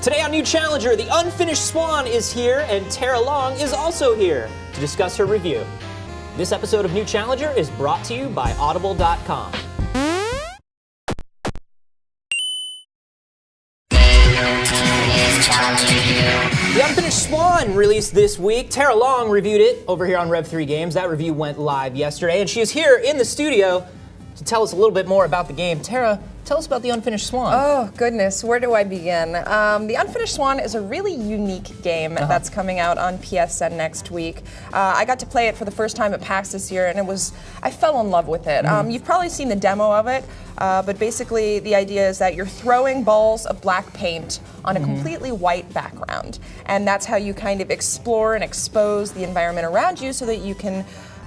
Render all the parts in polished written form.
Today on New Challenger, the unfinished Swan is here, and Tara Long is also here to discuss her review. This episode of New Challenger is brought to you by Audible.com. The Unfinished Swan released this week. Tara Long reviewed it over here on Rev3 Games. That review went live yesterday, and she is here in the studio to tell us a little bit more about the game. Tara, tell us about The Unfinished Swan. Oh, goodness. Where do I begin? The Unfinished Swan is a really unique game that's coming out on PSN next week. I got to play it for the first time at PAX this year, and I fell in love with it. You've probably seen the demo of it, but basically the idea is that you're throwing balls of black paint on a completely white background, and that's how you kind of explore and expose the environment around you so that you can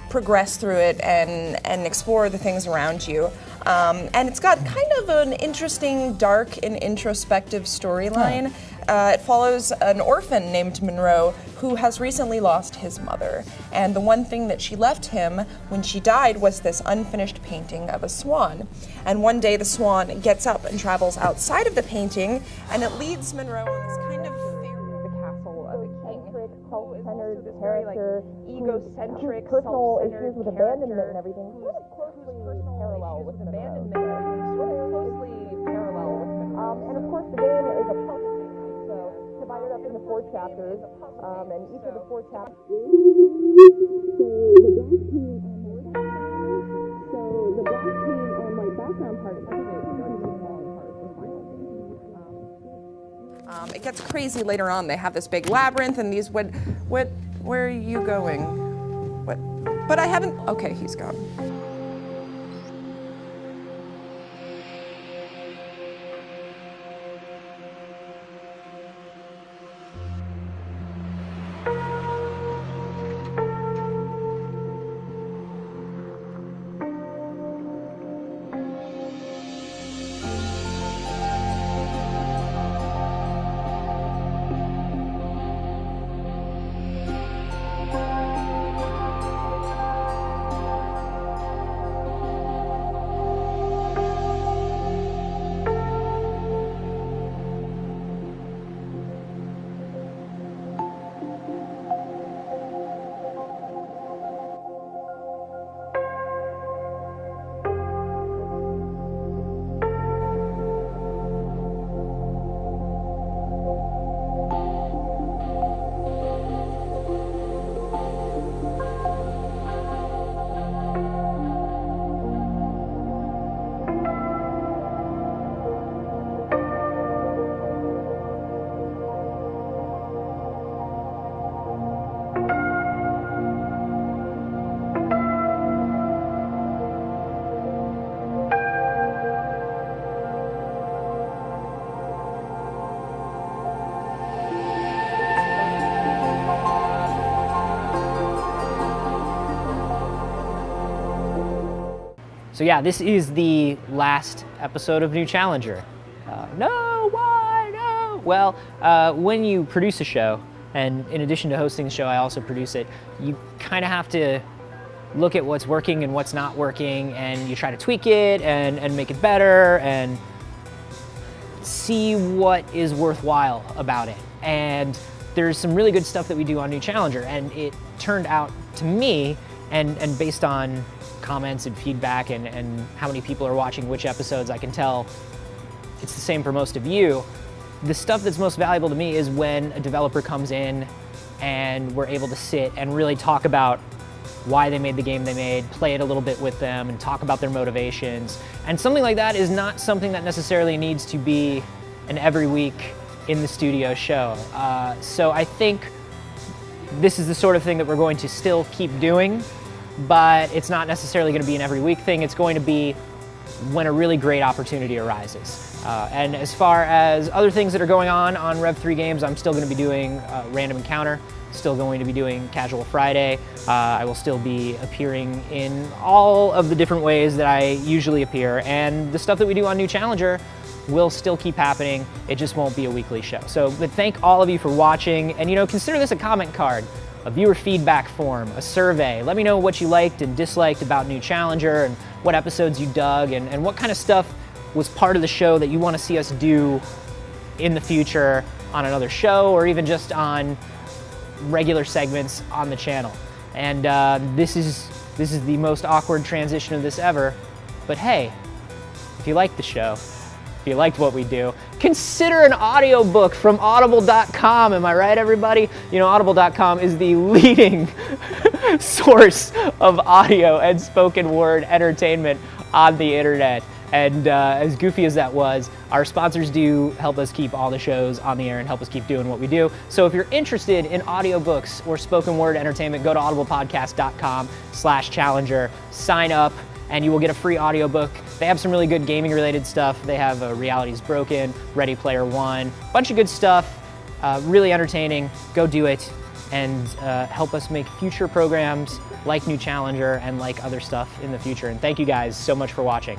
progress through it and explore the things around you. And it's got kind of an interesting, dark and introspective storyline. It follows an orphan named Monroe who has recently lost his mother. And the one thing that she left him when she died was this unfinished painting of a swan. And one day the swan gets up and travels outside of the painting, and it leads Monroe on this kind of the castle of a king. Self-centered character, egocentric, personal issues with abandonment and everything. Sort of closely parallel with abandonment and everything. Sort of closely parallel with and of course the game is a puzzle game, so divided up into 4 chapters, and each of the 4 chapters. So the black paint on white background part is it gets crazy later on. They have this big labyrinth and these where are you going? What? But I haven't. Okay, he's gone. So yeah, this is the last episode of New Challenger. No, why, no? Well, when you produce a show, and in addition to hosting the show, I also produce it, you kind of have to look at what's working and what's not working, and you try to tweak it and make it better and see what is worthwhile about it. And there's some really good stuff that we do on New Challenger, and it turned out to me, and based on comments and feedback and how many people are watching which episodes, I can tell it's the same for most of you. The stuff that's most valuable to me is when a developer comes in and we're able to sit and really talk about why they made the game they made, play it a little bit with them, and talk about their motivations. And something like that is not something that necessarily needs to be an every week in the studio show. So I think this is the sort of thing that we're going to still keep doing, but it's not necessarily going to be an every week thing. It's going to be when a really great opportunity arises. And as far as other things that are going on Rev3 Games, I'm still going to be doing Random Encounter, still going to be doing Casual Friday. I will still be appearing in all of the different ways that I usually appear, and the stuff that we do on New Challenger will still keep happening. It just won't be a weekly show. So, but thank all of you for watching, and consider this a comment card, a viewer feedback form, a survey. Let me know what you liked and disliked about New Challenger, and what episodes you dug, and what kind of stuff was part of the show that you want to see us do in the future on another show or even just on regular segments on the channel. And this is the most awkward transition of this ever, but hey, if you like the show, if you liked what we do, consider an audiobook from audible.com. Am I right, everybody? You know, audible.com is the leading source of audio and spoken word entertainment on the internet. And as goofy as that was, our sponsors do help us keep all the shows on the air and help us keep doing what we do. So if you're interested in audiobooks or spoken word entertainment, go to audiblepodcast.com/challenger, sign up, and you will get a free audiobook. They have some really good gaming related stuff. They have Reality is Broken, Ready Player One, bunch of good stuff, really entertaining. Go do it and help us make future programs like New Challenger and like other stuff in the future. And thank you guys so much for watching.